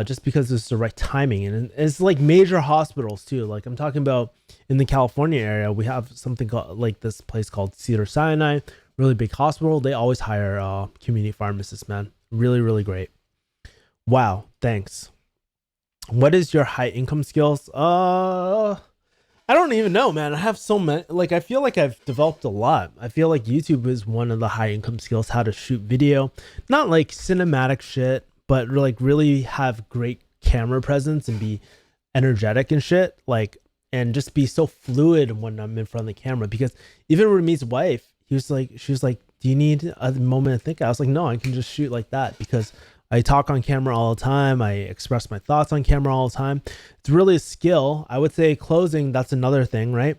just because it's the right timing. And it's like major hospitals too. Like I'm talking about in the California area, we have something called, like this place called Cedars-Sinai, really big hospital. They always hire community pharmacists, man. Really, really great. Wow, thanks. What is your high income skills? I don't even know, man. I have so many. Like, I feel like I've developed a lot. I feel like YouTube is one of the high income skills, how to shoot video, not like cinematic shit, but like really have great camera presence and be energetic and shit. Like, and just be so fluid when I'm in front of the camera. Because even Ramiz's wife, she was like, do you need a moment to think? I was like, no, I can just shoot like that, because I talk on camera all the time. I express my thoughts on camera all the time. It's really a skill. I would say closing, that's another thing, right?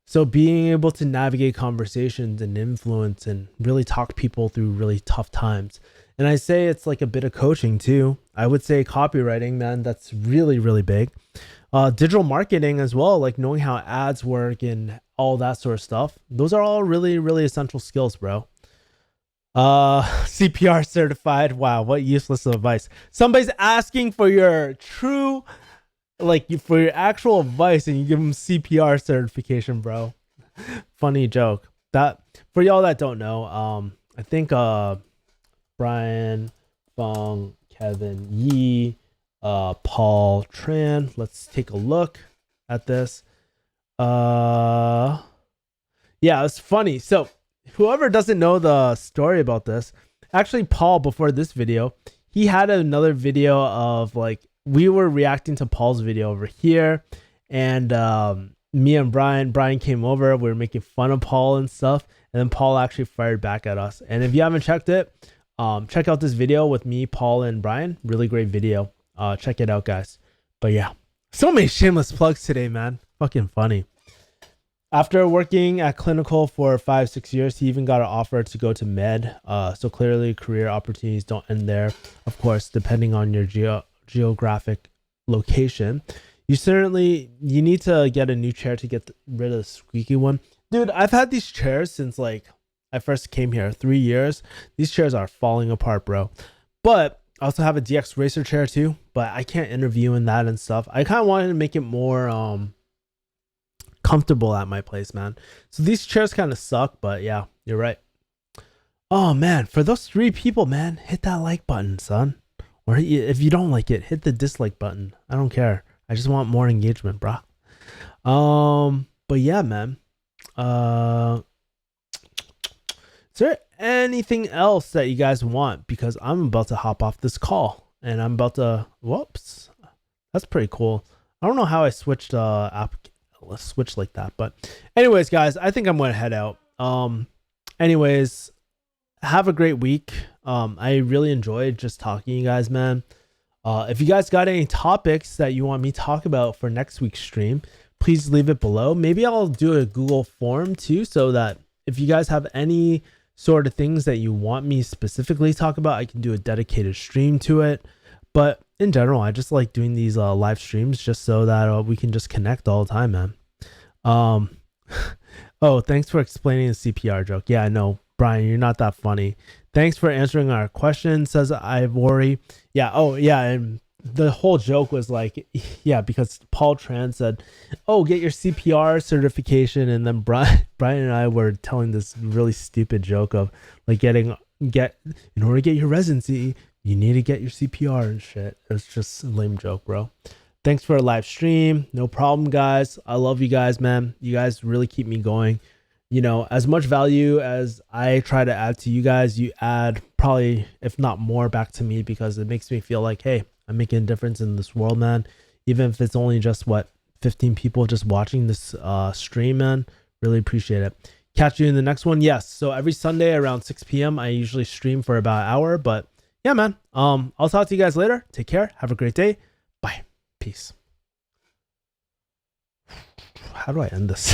So being able to navigate conversations and influence and really talk people through really tough times. And I say it's like a bit of coaching too. I would say copywriting, man, that's really, really big. Digital marketing as well, like knowing how ads work and all that sort of stuff. Those are all really, really essential skills, bro. CPR certified. Wow, what useless advice. Somebody's asking for your true, for your actual advice, and you give them CPR certification, bro. Funny joke. That, for y'all that don't know, I think Brian, Fong, Kevin, Yi, Paul, Tran. Let's take a look at this. Yeah, it's funny. So whoever doesn't know the story about this, actually Paul before this video, he had another video of like we were reacting to Paul's video over here, and me and Brian came over. We were making fun of Paul and stuff, and then Paul actually fired back at us. And if you haven't checked it, check out this video with me, Paul, and Brian. Really great video. Check it out, guys. But yeah, so many shameless plugs today, man. Fucking funny. After working at Clinical for 5-6 years, he even got an offer to go to med. So clearly career opportunities don't end there. Of course, depending on your geographic location. You need to get a new chair to get rid of the squeaky one. Dude, I've had these chairs since like I first came here, 3 years. These chairs are falling apart, bro. But I also have a DX Racer chair too, but I can't interview in that and stuff. I kind of wanted to make it more comfortable at my place, man. So these chairs kind of suck, but yeah, you're right. Oh man, for those 3 people, man, hit that like button, son. Or if you don't like it, hit the dislike button. I don't care. I just want more engagement, bro. But yeah, man. Is there anything else that you guys want? Because I'm about to hop off this call and I'm about to. Whoops, that's pretty cool. I don't know how I switched switch like that, but anyways, guys, I think I'm gonna head out. Anyways, have a great week. I really enjoyed just talking to you guys, man. If you guys got any topics that you want me to talk about for next week's stream, please leave it below. Maybe I'll do a Google form too, so that if you guys have any sort of things that you want me specifically to talk about, I can do a dedicated stream to it. But in general, I just like doing these live streams just so that we can just connect all the time, man. Oh, thanks for explaining the CPR joke. Yeah, I know, Brian, you're not that funny. Thanks for answering our question, says Ivory. Yeah, oh yeah, and the whole joke was like, yeah, because Paul Tran said, oh, get your CPR certification, and then Brian and I were telling this really stupid joke of like in order to get your residency, you need to get your CPR and shit. It's just a lame joke, bro. Thanks for a live stream. No problem, guys. I love you guys, man. You guys really keep me going. You know, as much value as I try to add to you guys, you add probably, if not more, back to me, because it makes me feel like, hey, I'm making a difference in this world, man. Even if it's only just 15 people just watching this stream, man. Really appreciate it. Catch you in the next one. Yes. So every Sunday around 6 p.m. I usually stream for about an hour. But yeah, man. I'll talk to you guys later. Take care. Have a great day. Bye. Peace. How do I end this?